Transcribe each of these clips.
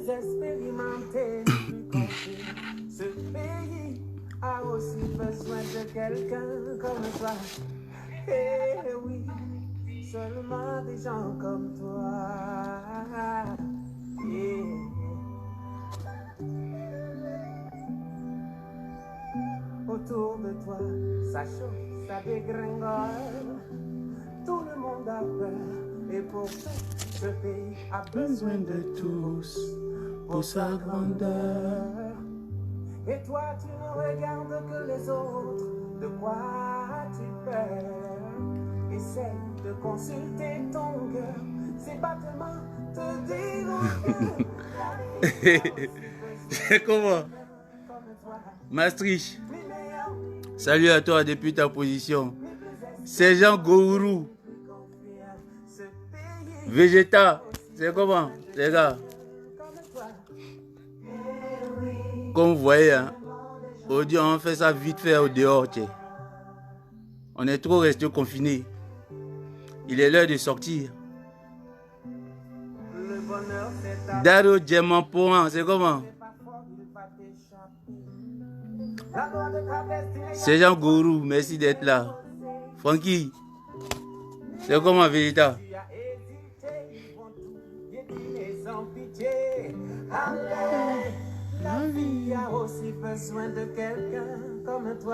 plus expérimenté ni plus compris. Ce pays a aussi besoin de quelqu'un comme toi. Eh oui, seulement des gens comme toi. Yeah. Autour de toi, ça chauffe, ça dégringole. Tout le monde a peur et pourtant ce pays a besoin de tous pour sa grandeur. Et toi tu ne regardes que les autres, de quoi tu peur? Essaye de consulter ton cœur, ses battements te diront que Comment? Maastricht. Salut à toi depuis ta position. Sergent Gourou. Vegeta. C'est comment, les gars? Comme vous voyez, hein, aujourd'hui on fait ça vite fait au dehors. Tchè. On est trop resté confinés. Il est l'heure de sortir. Daro Djemampoan, c'est comment? Sergent Gourou, merci d'être là. Francky, c'est comment Vegeta?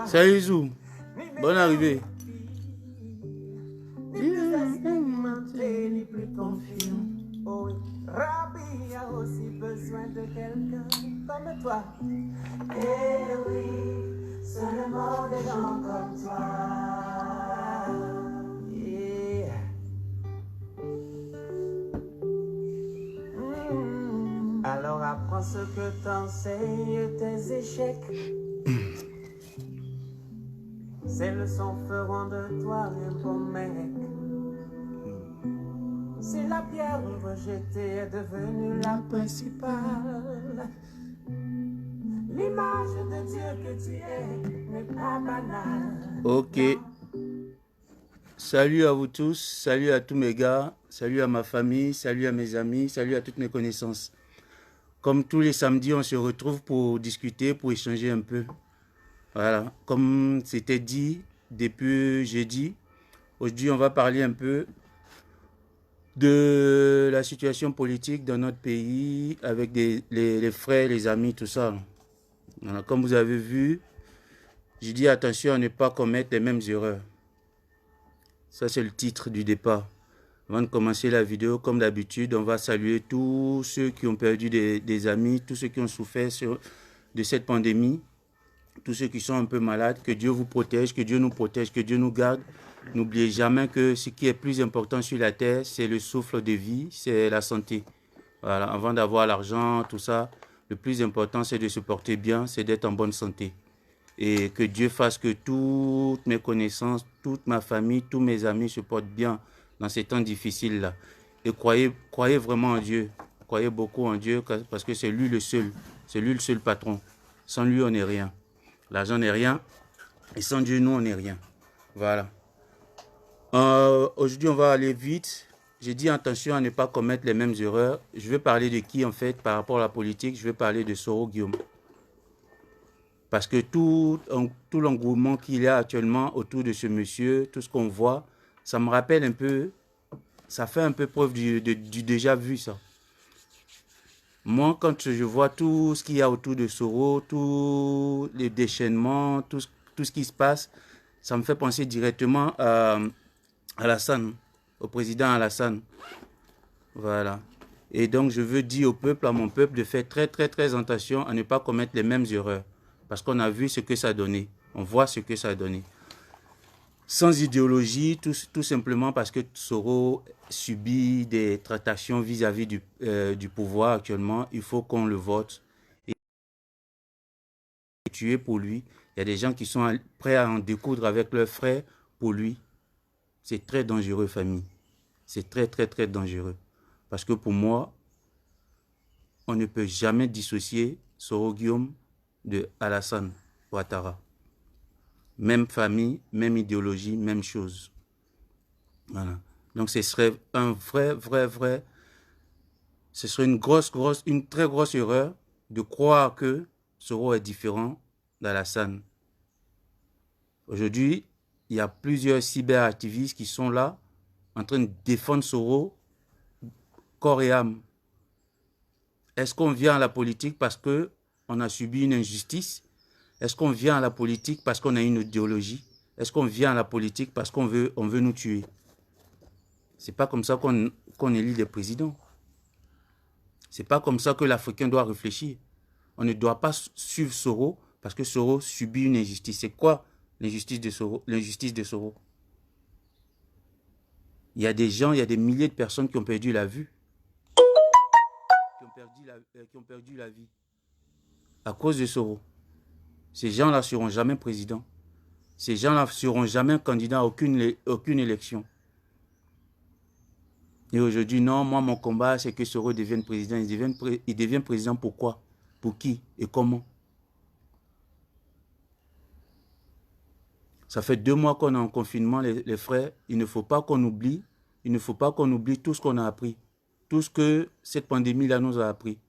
Salut Zou, bonne arrivée. Rabbi a aussi besoin de quelqu'un comme toi. Eh oui, seulement des gens comme toi. Yeah. Alors apprends ce que t'enseignent tes échecs. Ces leçons feront de toi un bon mec. Si la pierre rejetée est devenue la principale, l'image de Dieu que tu es n'est pas banale. Ok. Salut à vous tous, salut à tous mes gars, salut à ma famille, salut à mes amis, salut à toutes mes connaissances. Comme tous les samedis, on se retrouve pour discuter, pour échanger un peu. Voilà, comme c'était dit depuis jeudi, aujourd'hui on va parler un peu de la situation politique dans notre pays avec les frères, les amis, tout ça. Voilà, comme vous avez vu, j'ai dit attention à ne pas commettre les mêmes erreurs. Ça, c'est le titre du départ. Avant de commencer la vidéo, comme d'habitude, on va saluer tous ceux qui ont perdu des amis, tous ceux qui ont souffert de cette pandémie, tous ceux qui sont un peu malades. Que Dieu vous protège, que Dieu nous protège, que Dieu nous garde. N'oubliez jamais que ce qui est plus important sur la terre, c'est le souffle de vie, c'est la santé. Voilà, avant d'avoir l'argent, tout ça, le plus important, c'est de se porter bien, c'est d'être en bonne santé. Et que Dieu fasse que toutes mes connaissances, toute ma famille, tous mes amis se portent bien dans ces temps difficiles-là. Et croyez vraiment en Dieu. Croyez beaucoup en Dieu parce que c'est lui le seul patron. Sans lui, on n'est rien. L'argent n'est rien. Et sans Dieu, nous, on n'est rien. Voilà. Aujourd'hui, on va aller vite. J'ai dit attention à ne pas commettre les mêmes erreurs. Je vais parler de qui, en fait, par rapport à la politique. Je vais parler de Soro Guillaume. Parce que tout l'engouement qu'il y a actuellement autour de ce monsieur, tout ce qu'on voit, ça me rappelle un peu, ça fait un peu preuve du déjà vu, ça. Moi, quand je vois tout ce qu'il y a autour de Soro, tous les déchaînements, tout ce qui se passe, ça me fait penser directement à Alassane, au président Alassane. Voilà. Et donc, je veux dire au peuple, à mon peuple, de faire très, très, très attention à ne pas commettre les mêmes erreurs. Parce qu'on a vu ce que ça a donné. On voit ce que ça a donné. Sans idéologie, tout simplement parce que Soro subit des tractations vis-à-vis du pouvoir actuellement. Il faut qu'on le vote. Et tuer pour lui. Il y a des gens qui sont prêts à en découdre avec leurs frères pour lui. C'est très dangereux, famille. C'est très, très, très dangereux. Parce que pour moi, on ne peut jamais dissocier Soro Guillaume de Alassane Ouattara. Même famille, même idéologie, même chose. Voilà. Donc ce serait un vrai ce serait une très grosse erreur de croire que Soro est différent d'Alassane. Aujourd'hui, il y a plusieurs cyberactivistes qui sont là en train de défendre Soro corps et âme. Est-ce qu'on vient à la politique parce qu'on a subi une injustice? Est-ce qu'on vient à la politique parce qu'on a une idéologie? Est-ce qu'on vient à la politique parce qu'on veut nous tuer? C'est pas comme ça qu'on élit des présidents. C'est pas comme ça que l'Africain doit réfléchir. On ne doit pas suivre Soro parce que Soro subit une injustice. C'est quoi l'injustice de Soro? L'injustice de Soro. Il y a des gens, il y a des milliers de personnes qui ont perdu la vue. Qui ont perdu la vie à cause de Soro. Ces gens-là ne seront jamais présidents. Ces gens-là ne seront jamais candidats à aucune élection. Et aujourd'hui, non, moi, mon combat, c'est que Soro devienne président. Il devient président pourquoi? Pour qui et comment? Ça fait 2 mois qu'on est en confinement, les frères. Il ne faut pas qu'on oublie. Il ne faut pas qu'on oublie tout ce qu'on a appris. Tout ce que cette pandémie-là nous a appris.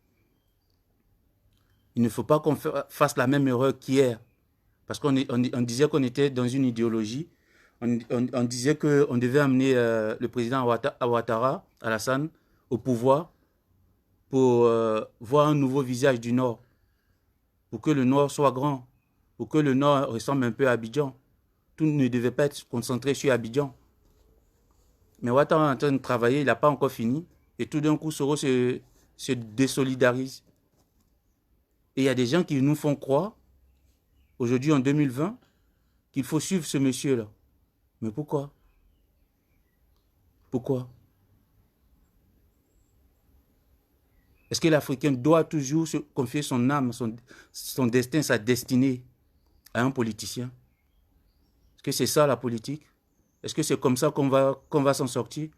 Il ne faut pas qu'on fasse la même erreur qu'hier. Parce qu'on disait qu'on était dans une idéologie. On disait qu'on devait amener le président Ouattara, Alassane, au pouvoir pour voir un nouveau visage du Nord. Pour que le Nord soit grand. Pour que le Nord ressemble un peu à Abidjan. Tout ne devait pas être concentré sur Abidjan. Mais Ouattara est en train de travailler, il n'a pas encore fini. Et tout d'un coup, Soro se désolidarise. Et il y a des gens qui nous font croire, aujourd'hui en 2020, qu'il faut suivre ce monsieur-là. Mais pourquoi? Pourquoi? Est-ce que l'Africain doit toujours confier son âme, son destin, sa destinée à un politicien? Est-ce que c'est ça la politique? Est-ce que c'est comme ça qu'on va s'en sortir?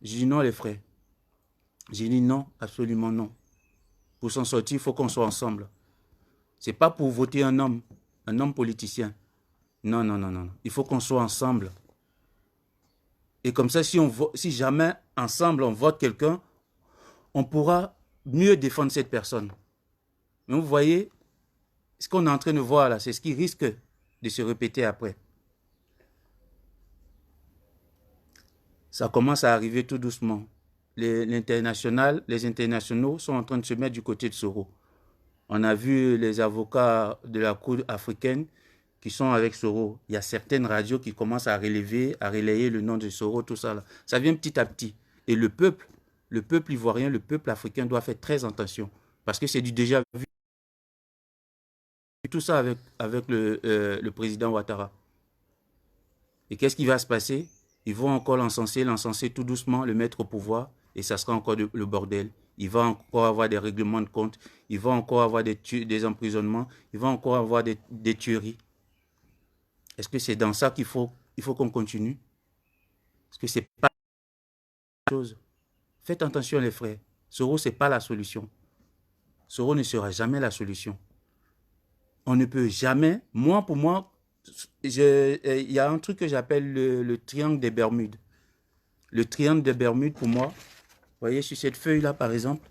Je dis non, les frères. Je dis non, absolument non. Pour s'en sortir, il faut qu'on soit ensemble. Ce n'est pas pour voter un homme politicien. Non, non, non, non. Il faut qu'on soit ensemble. Et comme ça, si jamais ensemble on vote quelqu'un, on pourra mieux défendre cette personne. Mais vous voyez, ce qu'on est en train de voir là, c'est ce qui risque de se répéter après. Ça commence à arriver tout doucement. Les internationaux sont en train de se mettre du côté de Soro. On a vu les avocats de la Cour africaine qui sont avec Soro. Il y a certaines radios qui commencent à relayer le nom de Soro, tout ça là. Ça vient petit à petit. Et le peuple ivoirien, le peuple africain doit faire très attention. Parce que c'est du déjà vu. Tout ça avec le président Ouattara. Et qu'est-ce qui va se passer? Ils vont encore l'encenser tout doucement, le mettre au pouvoir. Et ça sera encore le bordel. Il va encore avoir des règlements de compte. Il va encore avoir des emprisonnements. Il va encore avoir des tueries. Est-ce que c'est dans ça qu'il faut qu'on continue? Est-ce que c'est pas la chose? Faites attention les frères. Soro, ce n'est pas la solution. Soro ne sera jamais la solution. On ne peut jamais... Pour moi, il y a un truc que j'appelle le triangle des Bermudes. Le triangle des Bermudes, pour moi, vous voyez, sur cette feuille-là, par exemple,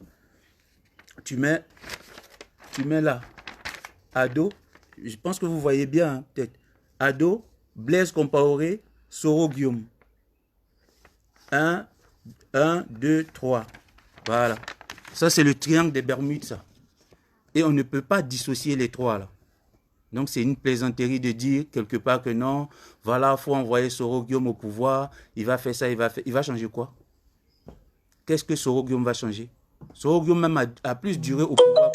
tu mets là, Ado, je pense que vous voyez bien, hein, peut-être, Ado, Blaise Compaoré, Soro Guillaume. 1, 2, 3. Voilà. Ça, c'est le triangle des Bermudes, ça. Et on ne peut pas dissocier les trois, là. Donc, c'est une plaisanterie de dire quelque part que non, voilà, il faut envoyer Soro Guillaume au pouvoir, il va faire ça, il va changer quoi? Qu'est-ce que Soro Guillaume va changer? Soro Guillaume même a plus duré au pouvoir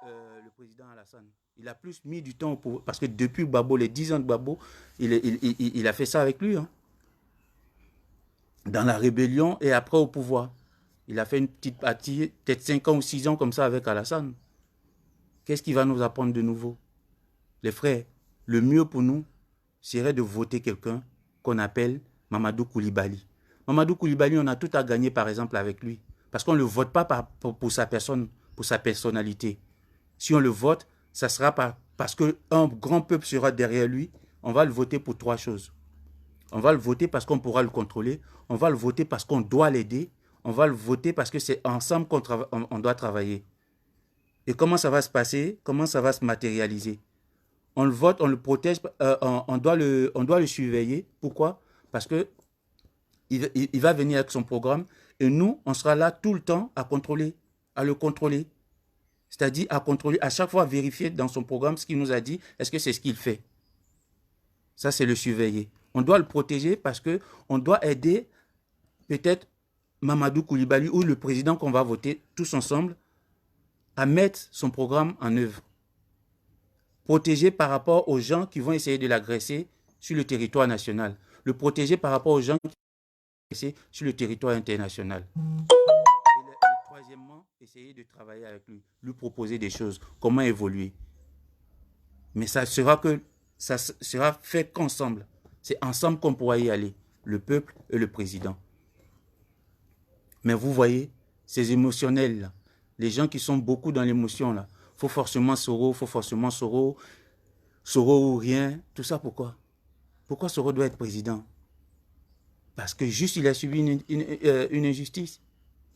que le président Alassane. Il a plus mis du temps au pouvoir, parce que depuis Gbagbo, les 10 ans de Gbagbo, il a fait ça avec lui. Hein. Dans la rébellion et après au pouvoir. Il a fait une petite partie, peut-être 5 ans ou 6 ans comme ça avec Alassane. Qu'est-ce qu'il va nous apprendre de nouveau? Les frères, le mieux pour nous serait de voter quelqu'un qu'on appelle Mamadou Koulibaly. Mamadou Koulibaly, on a tout à gagner par exemple avec lui. Parce qu'on ne le vote pas pour sa personne, pour sa personnalité. Si on le vote, ça sera parce qu'un grand peuple sera derrière lui. On va le voter pour 3 choses. On va le voter parce qu'on pourra le contrôler. On va le voter parce qu'on doit l'aider. on va le voter parce que c'est ensemble on doit travailler. Et comment ça va se passer? Comment ça va se matérialiser? On le vote, on le protège, on doit le surveiller. Pourquoi? Parce que il va venir avec son programme et nous, on sera là tout le temps à contrôler, à le contrôler. C'est-à-dire à contrôler, à chaque fois vérifier dans son programme ce qu'il nous a dit, est-ce que c'est ce qu'il fait? Ça, c'est le surveiller. On doit le protéger parce qu'on doit aider peut-être Mamadou Koulibaly ou le président qu'on va voter tous ensemble à mettre son programme en œuvre. Protéger par rapport aux gens qui vont essayer de l'agresser sur le territoire national. Le protéger par rapport aux gens qui vont l'agresser sur le territoire international. Et troisièmement, essayer de travailler avec lui proposer des choses, comment évoluer. Mais ça sera fait qu'ensemble. C'est ensemble qu'on pourra y aller, le peuple et le président. Mais vous voyez, ces émotionnels là, les gens qui sont beaucoup dans l'émotion là, faut forcément Soro ou rien, tout ça pourquoi? Pourquoi Soro doit être président? Parce que juste il a subi une injustice.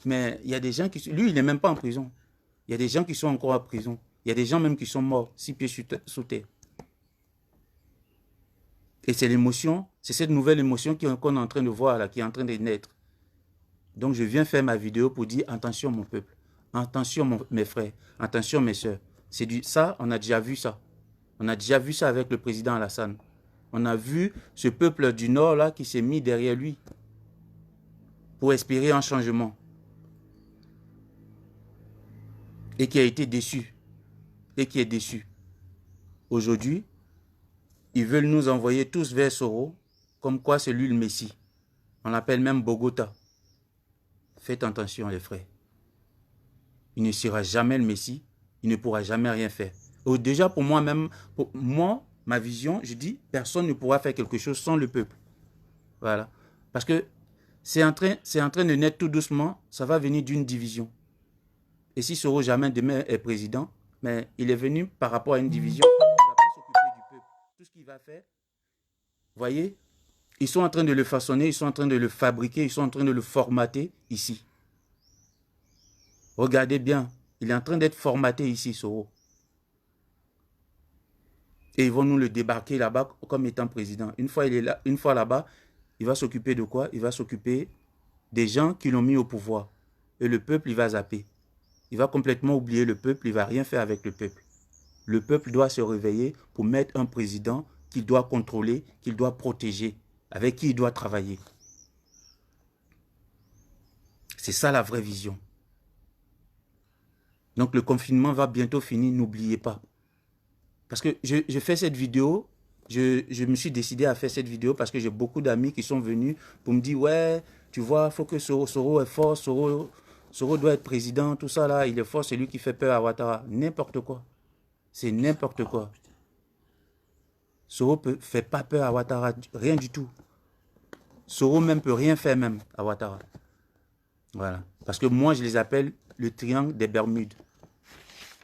Mais il y a des gens qui... Lui, il n'est même pas en prison. Il y a des gens qui sont encore en prison. Il y a des gens même qui sont morts, 6 pieds sous terre. Et c'est l'émotion, c'est cette nouvelle émotion qu'on est en train de voir là, qui est en train de naître. Donc je viens faire ma vidéo pour dire attention mon peuple, attention mes frères, attention mes soeurs. Ça, on a déjà vu ça. On a déjà vu ça avec le président Alassane. On a vu ce peuple du Nord là qui s'est mis derrière lui pour espérer un changement. Et qui a été déçu. Et qui est déçu. Aujourd'hui, ils veulent nous envoyer tous vers Soro, comme quoi c'est lui le Messie. On l'appelle même Bogota. Faites attention les frères. Il ne sera jamais le Messie, il ne pourra jamais rien faire. Déjà pour moi-même, ma vision, je dis, personne ne pourra faire quelque chose sans le peuple. Voilà. Parce que c'est en train de naître tout doucement, ça va venir d'une division. Et si Soro jamais demain est président, mais il est venu par rapport à une division, il ne va pas s'occuper du peuple. Tout ce qu'il va faire, vous voyez, ils sont en train de le façonner, ils sont en train de le fabriquer, ils sont en train de le formater ici. Regardez bien, il est en train d'être formaté ici, Soro. Et ils vont nous le débarquer là-bas comme étant président. Une fois il est là, une fois là-bas, il va s'occuper de quoi? Il va s'occuper des gens qui l'ont mis au pouvoir. Et le peuple, il va zapper. Il va complètement oublier le peuple, il ne va rien faire avec le peuple. Le peuple doit se réveiller pour mettre un président qu'il doit contrôler, qu'il doit protéger, avec qui il doit travailler. C'est ça la vraie vision. Donc le confinement va bientôt finir, n'oubliez pas. Parce que je fais cette vidéo, je me suis décidé à faire cette vidéo parce que j'ai beaucoup d'amis qui sont venus pour me dire, ouais, tu vois, il faut que Soro est fort, Soro doit être président, tout ça là, il est fort, c'est lui qui fait peur à Ouattara. N'importe quoi. C'est n'importe quoi. Soro ne fait pas peur à Ouattara, rien du tout. Soro même peut rien faire même à Ouattara. Voilà. Parce que moi, je les appelle le triangle des Bermudes.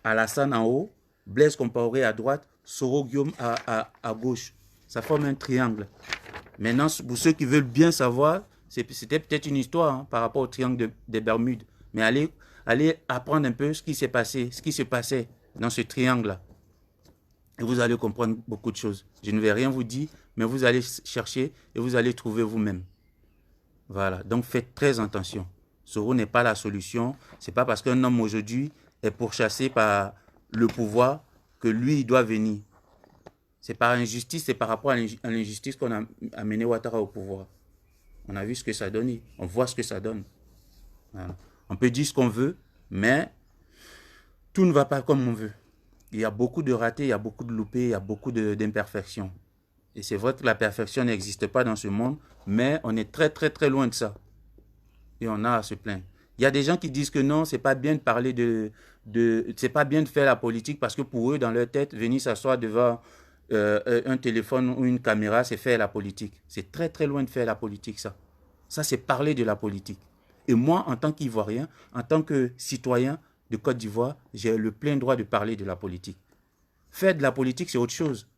Alassane en haut, Blaise Compaoré à droite, Soro Guillaume à gauche. Ça forme un triangle. Maintenant, pour ceux qui veulent bien savoir, c'était peut-être une histoire hein, par rapport au triangle des Bermudes. Mais allez apprendre un peu ce qui s'est passé, ce qui se passait dans ce triangle-là. Et vous allez comprendre beaucoup de choses. Je ne vais rien vous dire, mais vous allez chercher et vous allez trouver vous-même. Voilà. Donc faites très attention. Soro n'est pas la solution. Ce n'est pas parce qu'un homme aujourd'hui est pourchassé par le pouvoir que lui, il doit venir. C'est par injustice, c'est par rapport à l'injustice qu'on a amené Ouattara au pouvoir. On a vu ce que ça donne. On voit ce que ça donne. Voilà. On peut dire ce qu'on veut, mais tout ne va pas comme on veut. Il y a beaucoup de ratés, il y a beaucoup de loupés, il y a beaucoup d'imperfections. Et c'est vrai que la perfection n'existe pas dans ce monde, mais on est très très très loin de ça. Et on a à se plaindre. Il y a des gens qui disent que non, c'est pas bien de parler c'est pas bien de faire la politique parce que pour eux, dans leur tête, venir s'asseoir devant un téléphone ou une caméra, c'est faire la politique. C'est très très loin de faire la politique, ça. Ça, c'est parler de la politique. Et moi, en tant qu'Ivoirien, en tant que citoyen de Côte d'Ivoire, j'ai le plein droit de parler de la politique. Faire de la politique, c'est autre chose.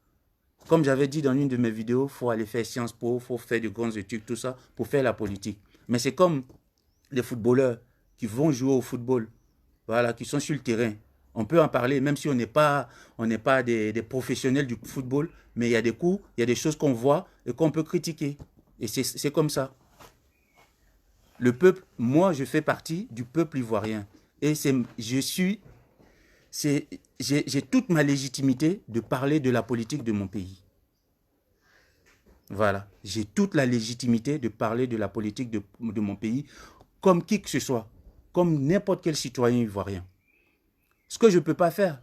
Comme j'avais dit dans une de mes vidéos, il faut aller faire Sciences Po, il faut faire de grandes études, tout ça, pour faire la politique. Mais c'est comme les footballeurs qui vont jouer au football, voilà, qui sont sur le terrain. On peut en parler, même si on n'est pas des professionnels du football, mais il y a des coups, il y a des choses qu'on voit et qu'on peut critiquer. Et c'est comme ça. Le peuple, moi, je fais partie du peuple ivoirien. Et j'ai toute ma légitimité de parler de la politique de mon pays. Voilà. J'ai toute la légitimité de parler de la politique de mon pays, comme qui que ce soit, comme n'importe quel citoyen ivoirien. Ce que je ne peux pas faire,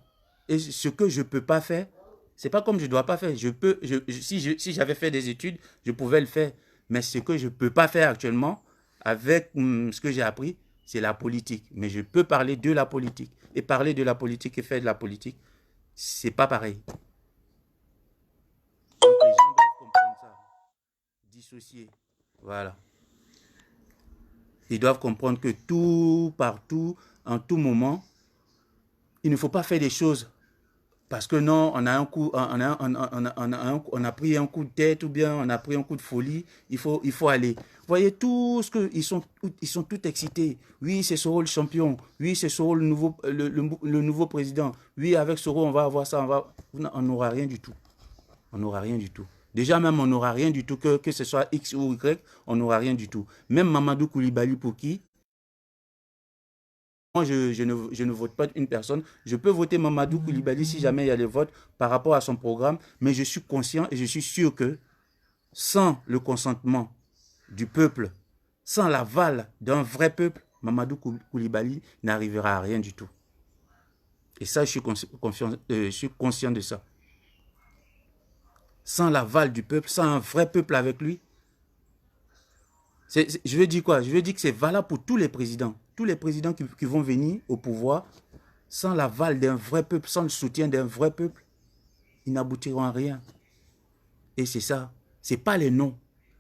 et ce que je ne peux pas faire, c'est pas comme je ne dois pas faire. Si j'avais fait des études, je pouvais le faire. Mais ce que je ne peux pas faire actuellement, avec ce que j'ai appris, c'est la politique. Mais je peux parler de la politique. Et parler de la politique et faire de la politique, c'est pas pareil. Donc les gens doivent comprendre ça. Dissocier. Voilà. Ils doivent comprendre que tout, partout, en tout moment, il ne faut pas faire des choses parce que non, on a un coup, on a pris un coup de tête ou bien on a pris un coup de folie, il faut aller. Vous voyez tout ce que ils sont tout excités. Oui, c'est Soro le champion. Oui, c'est Soro le nouveau président. Oui, avec Soro on va avoir ça, on n'aura rien du tout. On n'aura rien du tout. Déjà même on n'aura rien du tout que ce soit X ou Y, on n'aura rien du tout. Même Mamadou Koulibaly pour qui moi, je ne vote pas une personne. Je peux voter Mamadou Koulibaly si jamais il y a les votes par rapport à son programme, mais je suis conscient et je suis sûr que sans le consentement du peuple, sans l'aval d'un vrai peuple, Mamadou Koulibaly n'arrivera à rien du tout. Et ça, je suis conscient de ça. Sans l'aval du peuple, sans un vrai peuple avec lui, je veux dire quoi? Je veux dire que c'est valable pour tous les présidents. Tous les présidents qui vont venir au pouvoir, sans l'aval d'un vrai peuple, sans le soutien d'un vrai peuple, ils n'aboutiront à rien. Et c'est ça. C'est pas les noms.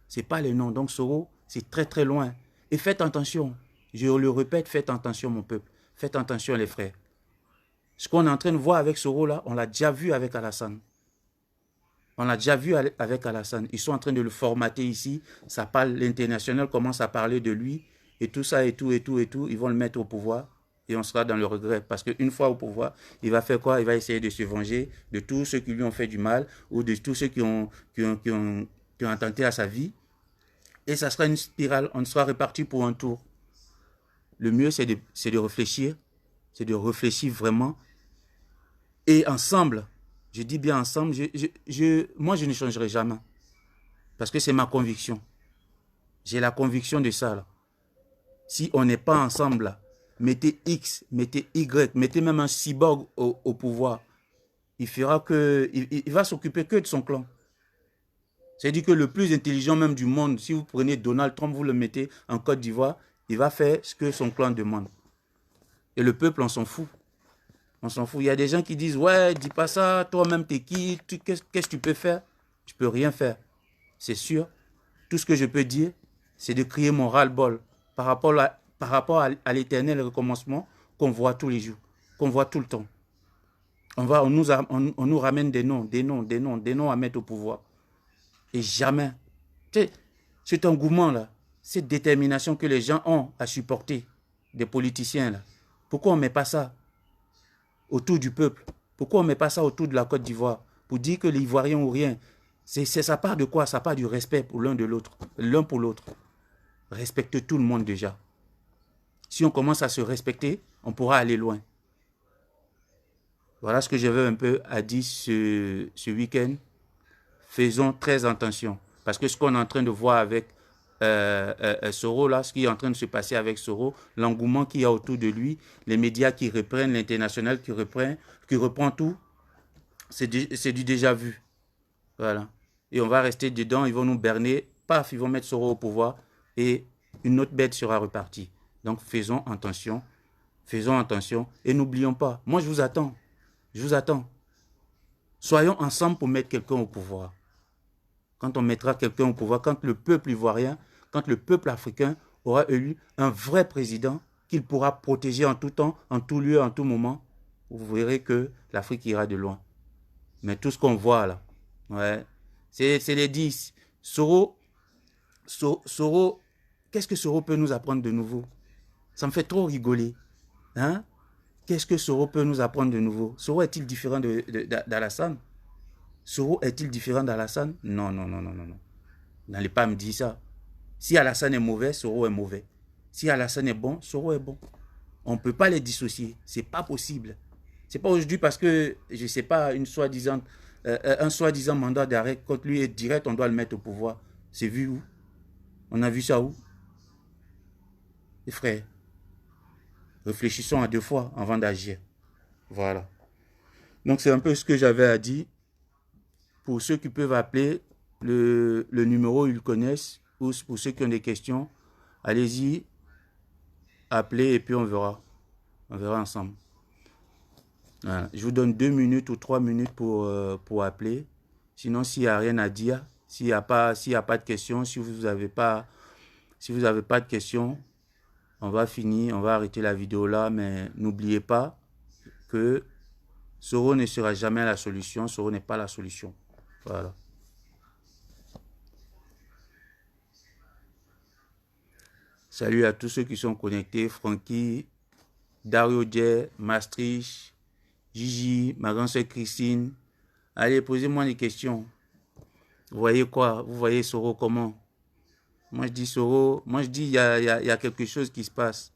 C'est pas les noms. Donc Soro, c'est très très loin. Et faites attention. Je le répète, faites attention mon peuple. Faites attention les frères. Ce qu'on est en train de voir avec Soro là, on l'a déjà vu avec Alassane. On l'a déjà vu avec Alassane. Ils sont en train de le formater ici. Ça parle, l'international commence à parler de lui. Et tout ça, et tout. Ils vont le mettre au pouvoir. Et on sera dans le regret. Parce qu'une fois au pouvoir, il va faire quoi? Il va essayer de se venger de tous ceux qui lui ont fait du mal ou de tous ceux qui ont attenté à sa vie. Et ça sera une spirale. On sera reparti pour un tour. Le mieux, c'est de réfléchir. C'est de réfléchir vraiment. Et ensemble, je dis bien ensemble, moi je ne changerai jamais. Parce que c'est ma conviction. J'ai la conviction de ça. Là. Si on n'est pas ensemble, là, mettez X, mettez Y, mettez même un cyborg au pouvoir. Il va s'occuper que de son clan. C'est-à-dire que le plus intelligent même du monde, si vous prenez Donald Trump, vous le mettez en Côte d'Ivoire, il va faire ce que son clan demande. Et le peuple, on s'en fout. On s'en fout. Il y a des gens qui disent, ouais, dis pas ça, toi-même t'es qui, qu'est-ce que tu peux faire? Je peux rien faire. C'est sûr. Tout ce que je peux dire, c'est de crier mon ras-le-bol par rapport à l'éternel recommencement qu'on voit tous les jours, qu'on voit tout le temps. On nous ramène des noms à mettre au pouvoir. Et jamais. Cet engouement-là, cette détermination que les gens ont à supporter des politiciens, là, pourquoi on ne met pas ça autour du peuple? Pourquoi on ne met pas ça autour de la Côte d'Ivoire? Pour dire que les Ivoiriens ou rien. Ça part de quoi? Ça part du respect pour l'un pour l'autre. Respecte tout le monde déjà. Si on commence à se respecter, on pourra aller loin. Voilà ce que j'avais un peu à dire ce week-end. Faisons très attention. Parce que ce qu'on est en train de voir avec Soro, là, ce qui est en train de se passer avec Soro, l'engouement qu'il y a autour de lui, les médias qui reprennent, l'international qui reprend tout, c'est du déjà vu. Voilà. Et on va rester dedans, ils vont nous berner, paf, ils vont mettre Soro au pouvoir et une autre bête sera repartie. Donc faisons attention et n'oublions pas, moi je vous attends. Soyons ensemble pour mettre quelqu'un au pouvoir. Quand on mettra quelqu'un au pouvoir, quand le peuple ivoirien, quand le peuple africain aura élu un vrai président qu'il pourra protéger en tout temps, en tout lieu, en tout moment, vous verrez que l'Afrique ira de loin. Mais tout ce qu'on voit là, ouais, c'est les 10. Soro, qu'est-ce que Soro peut nous apprendre de nouveau? Ça me fait trop rigoler. Hein? Qu'est-ce que Soro peut nous apprendre de nouveau? Soro est-il différent d'Alassane? Soro est-il différent d'Alassane? Non, non, non, non, non, non. N'allez pas me dire ça. Si Alassane est mauvais, Soro est mauvais. Si Alassane est bon, Soro est bon. On ne peut pas les dissocier. C'est pas possible. C'est pas aujourd'hui parce que, je ne sais pas, un soi-disant mandat d'arrêt contre lui est direct, on doit le mettre au pouvoir. C'est vu où? On a vu ça où? Les frères, réfléchissons à 2 fois avant d'agir. Voilà. Donc c'est un peu ce que j'avais à dire. Pour ceux qui peuvent appeler, le numéro, ils le connaissent. Ou pour ceux qui ont des questions, allez-y, appelez et puis on verra. On verra ensemble. Voilà. Je vous donne 2 minutes ou 3 minutes pour appeler. Sinon, s'il n'y a rien à dire, s'il n'y a pas de questions, si vous n'avez pas de questions, on va finir, on va arrêter la vidéo là. Mais n'oubliez pas que Soro ne sera jamais la solution. Soro n'est pas la solution. Voilà. Salut à tous ceux qui sont connectés. Francky, Dario Dje, Maastricht, Gigi, ma grande soeur Christine. Allez, posez-moi des questions. Vous voyez quoi? Vous voyez Soro comment? Moi je dis Soro, moi je dis il y a quelque chose qui se passe.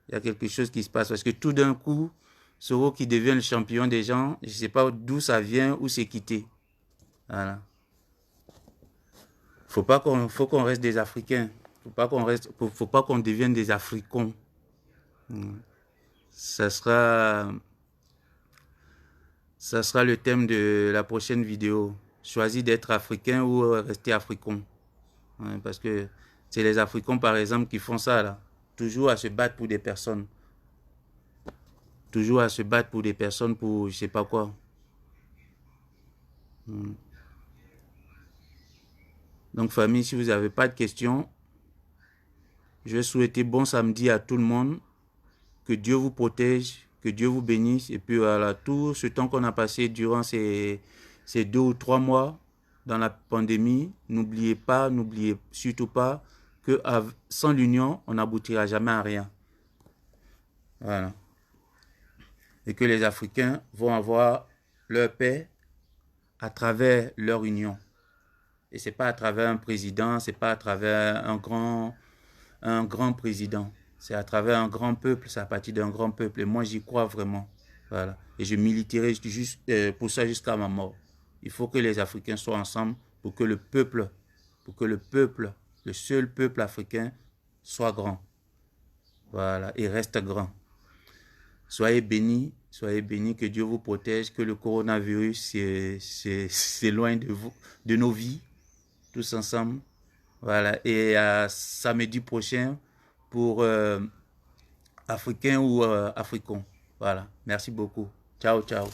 Il y a quelque chose qui se passe parce que tout d'un coup, Soro qui devient le champion des gens, je ne sais pas d'où ça vient, où c'est quitté. Voilà. Faut qu'on reste des Africains. Faut pas qu'on devienne des Africains. Ça sera le thème de la prochaine vidéo. Choisir d'être africain ou rester africain. Ouais, parce que c'est les Africains, par exemple, qui font ça, là. Toujours à se battre pour des personnes. Toujours à se battre pour des personnes, pour je sais pas quoi. Donc, famille, si vous n'avez pas de questions, je vais souhaiter bon samedi à tout le monde. Que Dieu vous protège, que Dieu vous bénisse. Et puis voilà, tout ce temps qu'on a passé durant ces 2 ou 3 mois dans la pandémie, n'oubliez surtout pas que sans l'union, on n'aboutira jamais à rien. Voilà. Et que les Africains vont avoir leur paix à travers leur union. Et ce n'est pas à travers un président, ce n'est pas à travers un grand président. C'est à travers un grand peuple, c'est à partir d'un grand peuple. Et moi, j'y crois vraiment. Voilà. Et je militerai pour ça jusqu'à ma mort. Il faut que les Africains soient ensemble pour que le peuple, le seul peuple africain, soit grand. Voilà. Et reste grand. Soyez bénis, que Dieu vous protège, que le coronavirus s'éloigne de nos vies, tous ensemble. Voilà. Et à samedi prochain, pour Africain ou Africain. Voilà. Merci beaucoup. Ciao, ciao.